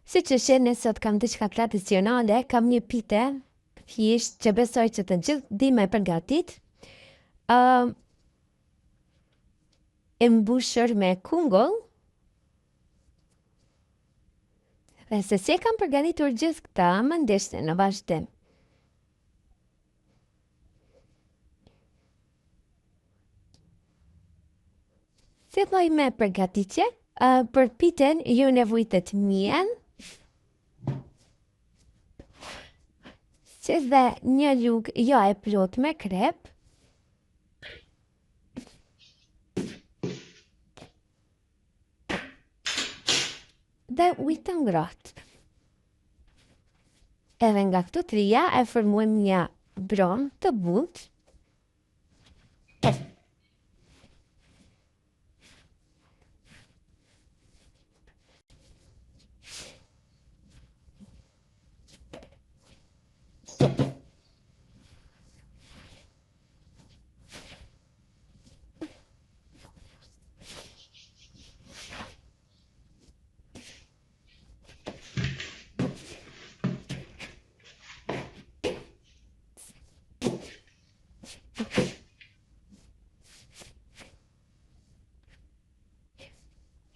Si që shene sot kam diçka tradicionale, kam një pite, thjesht që besoj që të gjithë di me përgatit, e mbushur me kungull, dhe se si kam përgatitur gjithë këta, më ndeshte në vazhdim. Filloj me përgatitje, për piten ju nevojitet miën, që dhe një lugë jo e plot me krep, dhe ujë të ngrohtë. Edhe nga këto trija e formujem një brom të butë.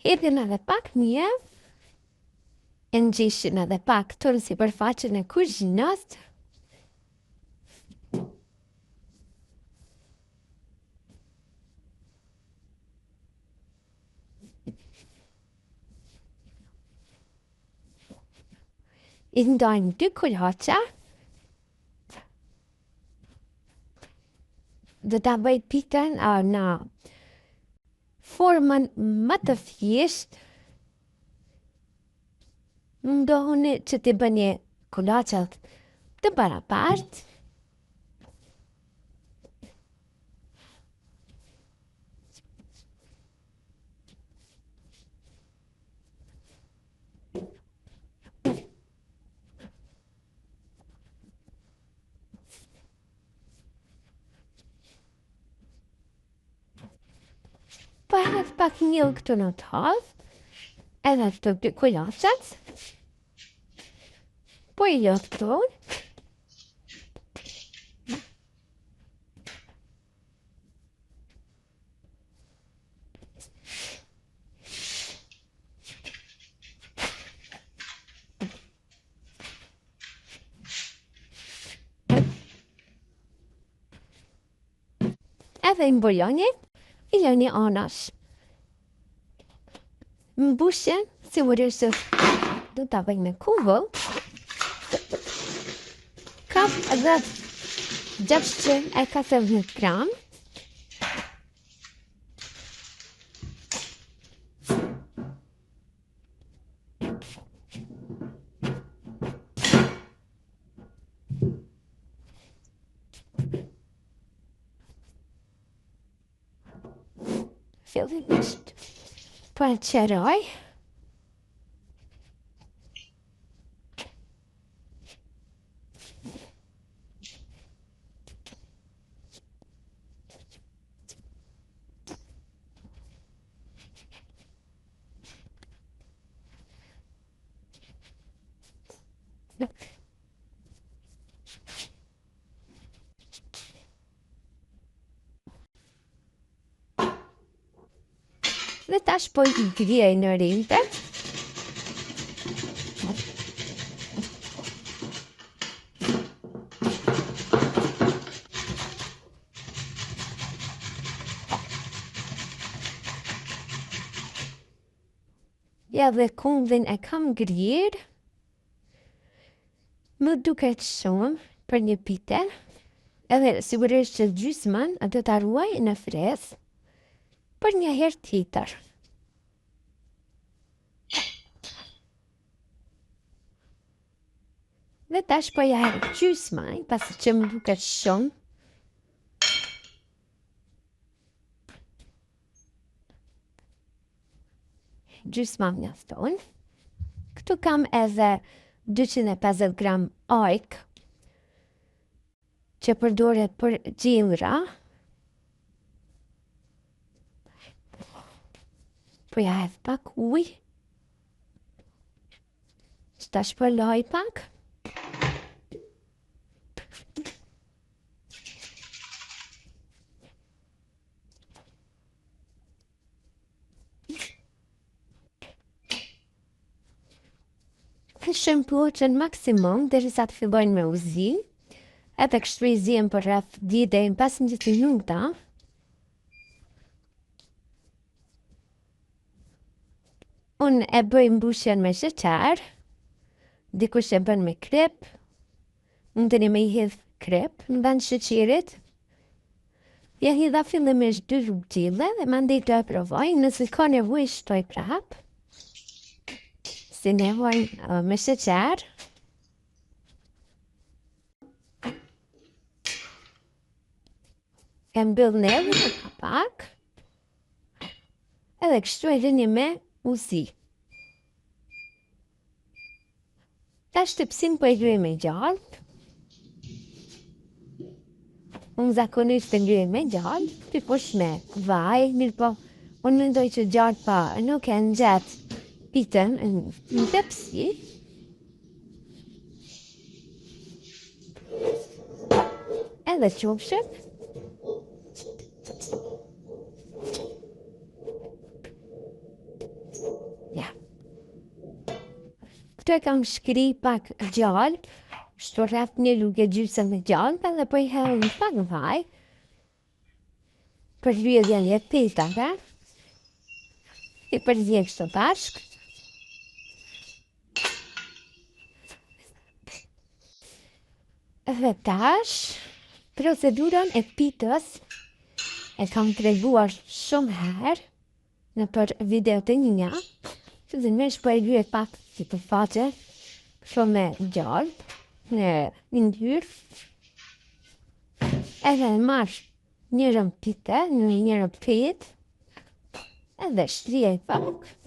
Hedhin edhe pak mje, e ngjishin edhe pak tërë si përfaqen e kuzhinës. I ndajmë 2 kulaqa. Dhe ta bëjt pitën në formën më të thjeshtë, mundohuni që t'i bëni kulaqat të barabartë. Po edhe pak njëllë këtu në të halë, edhe të 2 kulaqat, po i lotëton, edhe i mbuloni, i lëni anash. Mbushen, sigurisht do ta bëj me kungull. Kam edhe 680 gram. Fillimisht po e qeroj. Dhe tash po i grije në rinte. Ja dhe kungullin e kam grijer. Më duket shumë për një pite. Edhe sigurisht që gjysmën do ta ruaj në fresë për një herë tjetër. Dhe tash po ja hedh gjysmën, pasi që më duket shumë. Gjysma mjafton. Këtu kam edhe 250 gram ajk, që përdoret për gjellra. Po ja hedh pak ujë. Ta shpërloj pak. Shëmpuar në maksimum derisa të fillojnë me u zi. Edhe kështu i zien për rreth 10 deri në 15 minuta. Unë e bëj mbushjen me sheqer. Dikush e bën me krep. Mundeni me i hedh krep në vend sheqerit. Ja hedha fillimisht 2 rrugëtille dhe mandej të e provoj. Nëse ka nevojë shtoj prap. Si nevojë me sheqer. E mbyll nevën me kapak. Edhe kështu e lëni me u zi. Tash shtypsin po e lyej me gjallë. Unë zakonisht e lyej me gjallë, piposh me vaj, mirë po, unë mendoj që gjallë pa nuk e nxet pitën në tepsi. Edhe qofshët. Ja. Këto e kam shkri pak gjallë, shto rreth 1 lugë gjysmë me gjallë, edhe po i hedh në pak vaj. Për rrjedhjen e pitave. I përziej kështu bashkë. Dhe tash, procedurën e pitës e kam treguar shumë herë në për videot e mia. Fillimisht po e lyej pak sipërfaqe, shumë me gjallë, në yndyrë. Edhe marr njërën pite, në njërën pitë, edhe shtrihej pak.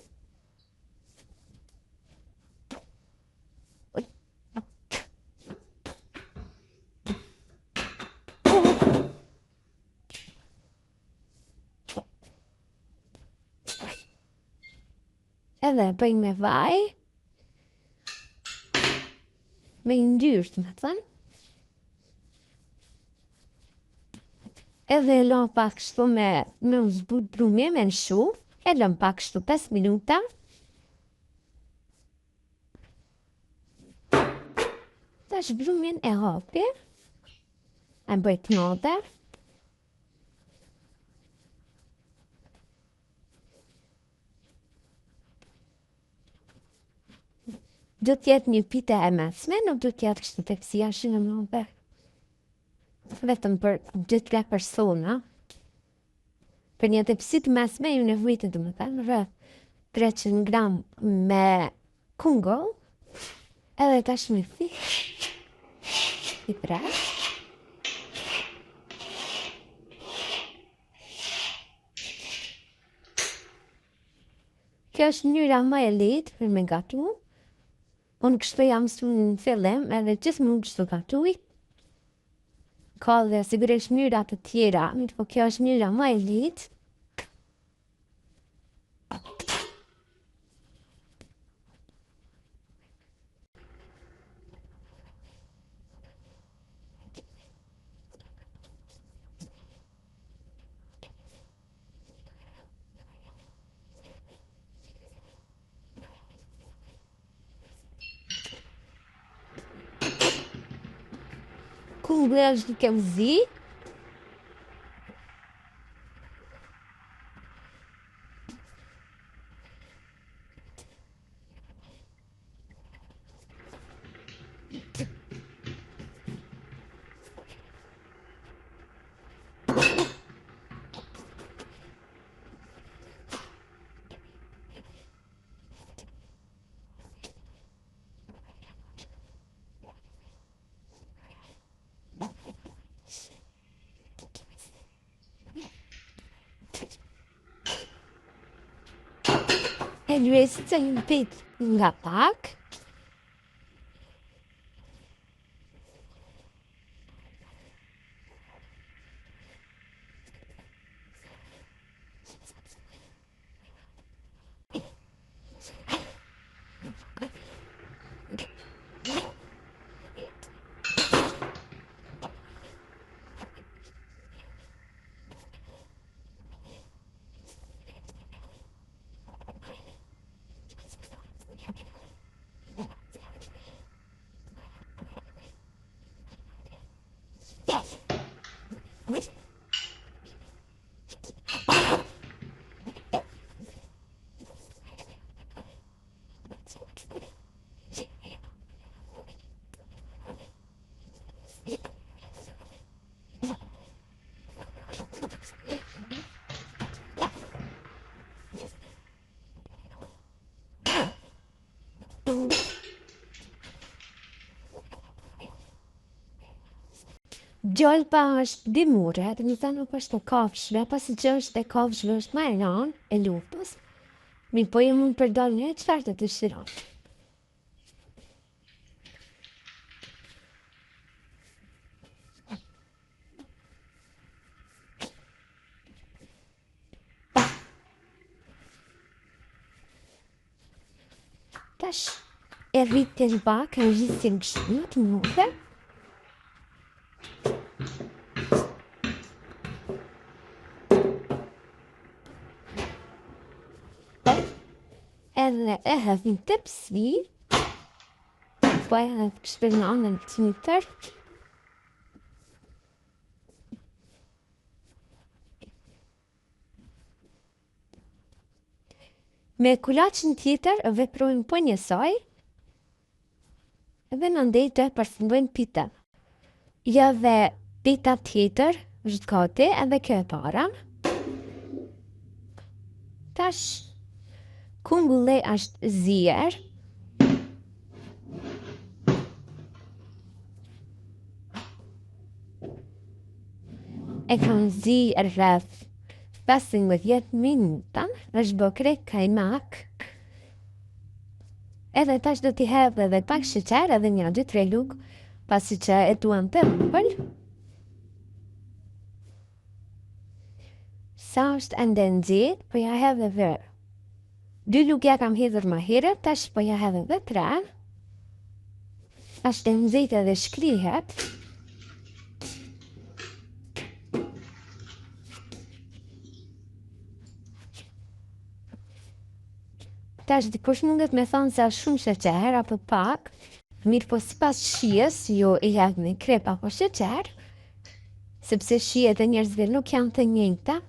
Edhe bëj me vaj, me yndyrë të me thënë. Edhe e lëm pak kështu me u zbut brumje me në shu, e lëm pak kështu 5 minuta. Tash brumjen e hapi, e bëj të nodhe. Do t'jetë një pite e mesme, nuk do t'jetë kështu tepsia shumë më mëve. Vetëm për 2-3 persona. Për një tepsi të mesme, ju nevojtë të më thënë, rreth 300 gram me kungull, edhe tash me thikë, i presh. Kjo është mënyra më e lehtë për me gatu. Unë kështu jam mësuar në fillim, edhe gjithmonë kështu gatuj. Ka dhe sigurisht mënyra të tjera, mirë po kjo është mënyra më e lehtë. Kungulli është duke u zi. E lyesë të një pit nga pak. Gjalpa është dimure, dhe një ta nuk është e kafshve, pasi që është e kafshve është ma e ranë, e lupës. Mi po e mund përdojnë një qëfar të të shiron. Tash e rritë të bak, e rritë të ngëshinë, të nuke. Edhe e hëvin të pësvi, po e hëvin të shpërnë në të një tërë. Me kulaqën tjetër veprojnë po njësoj, edhe në ndej të përfundojnë pita. Ja dhe pita tjetër, është gati edhe kjo e para. Tash, kungulle është zjerë. E kam zjerë rreth 15 minuta, është bë krejt kajmak. Edhe tash do t'i hedh edhe pak sheqer edhe 1-2-3 lugë, pasi që e duan të rrëpëll. Sa është ende nxehtë, po ja hedh edhe 2 lugë ja kam hedhur më herët, tash po ja hedh edhe 3. Është e nxehtë edhe shkrihet. Tash dikush mundet me thonë se është shumë sheqer apo pak, mirë po si pas shijes, jo i hedh me krep apo sheqer, sepse shijet e njerëzve nuk janë të njëjta.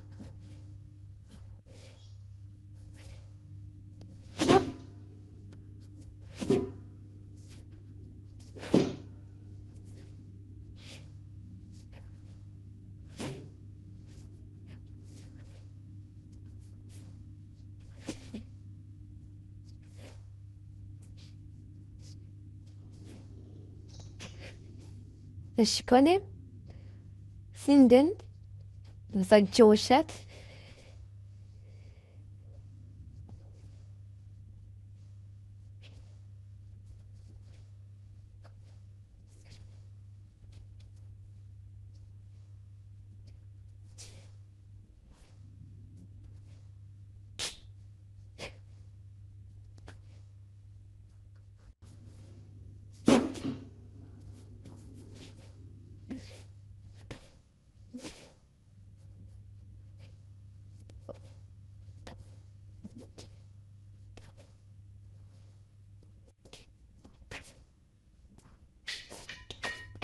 Dhe shikoni, si ndin, dhe sa gjoshet.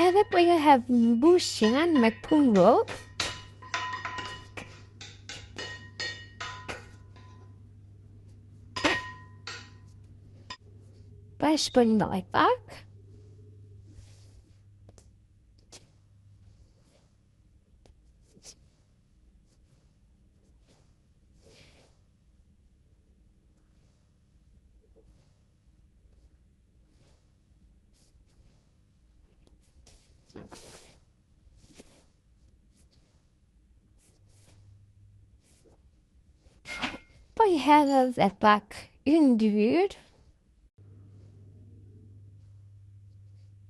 Edhe po ja hedh mbushjen me pungull. Pa e shpërndaj pak. Po i hedh edhe pak yndyrë.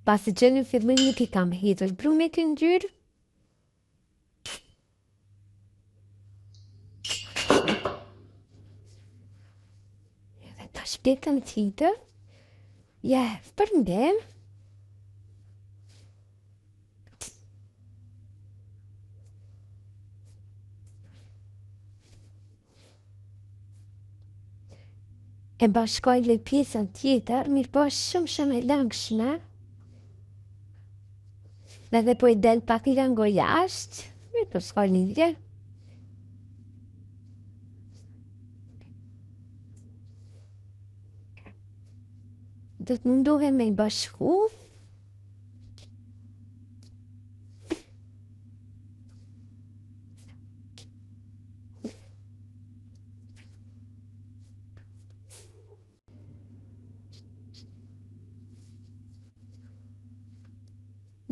Pasi që në fillim nuk i kam hedhur brumet yndyrë. Edhe tash pjetën tjetër, ja hedh për ndem. E bashkoj dhe pjesën tjetër, mirë po shumë e langshme. Dhe po i del pak i lango jashtë, mirë po s'ka lidhje. Do të mundohem me i bashku.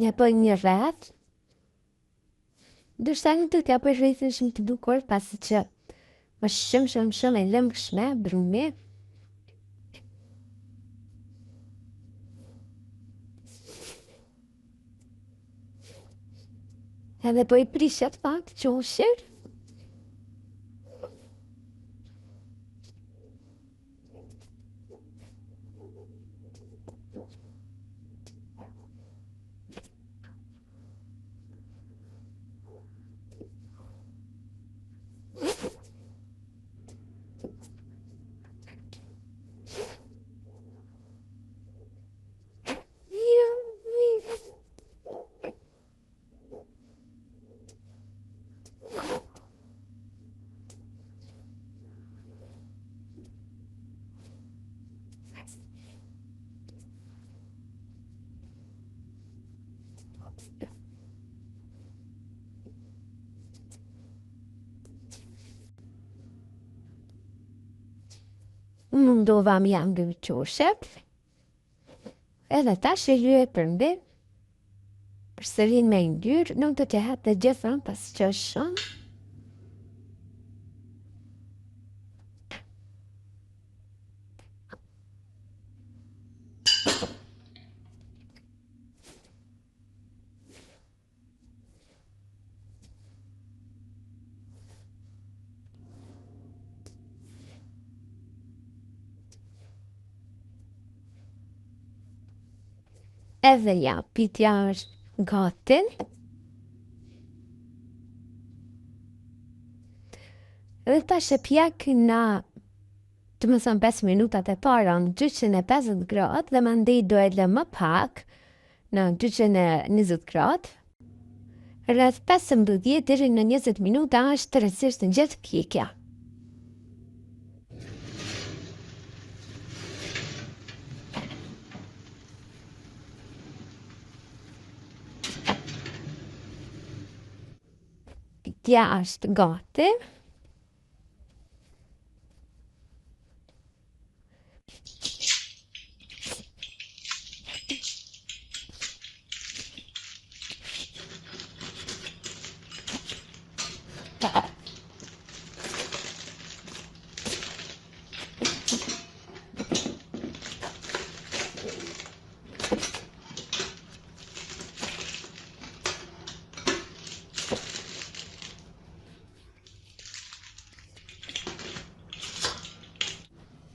Ja bëj një rreth. Ndërsa nuk të t'ja për rritën shumë të bukur, pasi që më shumë e lëmshme, brumi. Edhe po i prishet pak qoshër. Mundova më jam dhe qoshep, edhe ta shëlluje për mbi, për sërin me ndyrë, nuk të të hatë dhe gjithën pas që është shumë. Edhe ja, pitja është gatin. Edhe ta shëpjek na, të më thënë 5 minutat e para në 250 gradë dhe më ndej do e lë më pak në 220 gradë. Rreth 15 deri në 20 minuta është të rësisht në gjithë pjekja. Pitja është gati.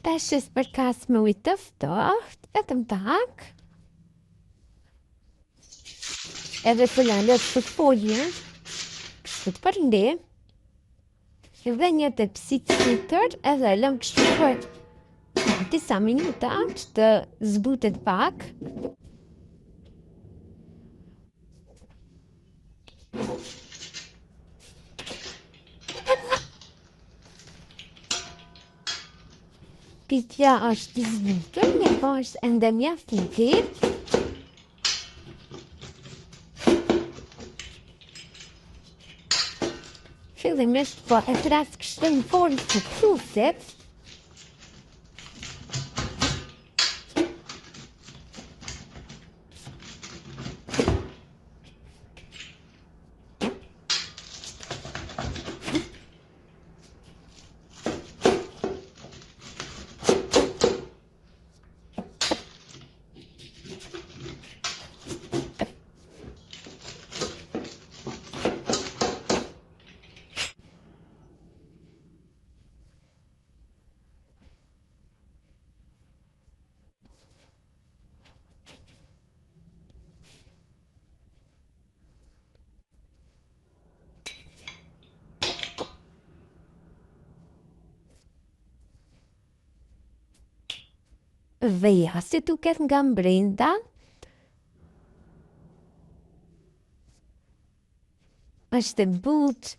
Peshës për kas me ujtë të ftoft, vetëm të hak. Edhe fëllandet për folje, kështu të përndi. Edhe një të pësit sitër, edhe lëm kështu për disa minuta që të zbutet pak. Pitja është zbutur, me po është ende mjaft në tirë. Fillimisht po e tras kështu në formë të plusit. Dhe ja, si duket nga brenda, është e butë,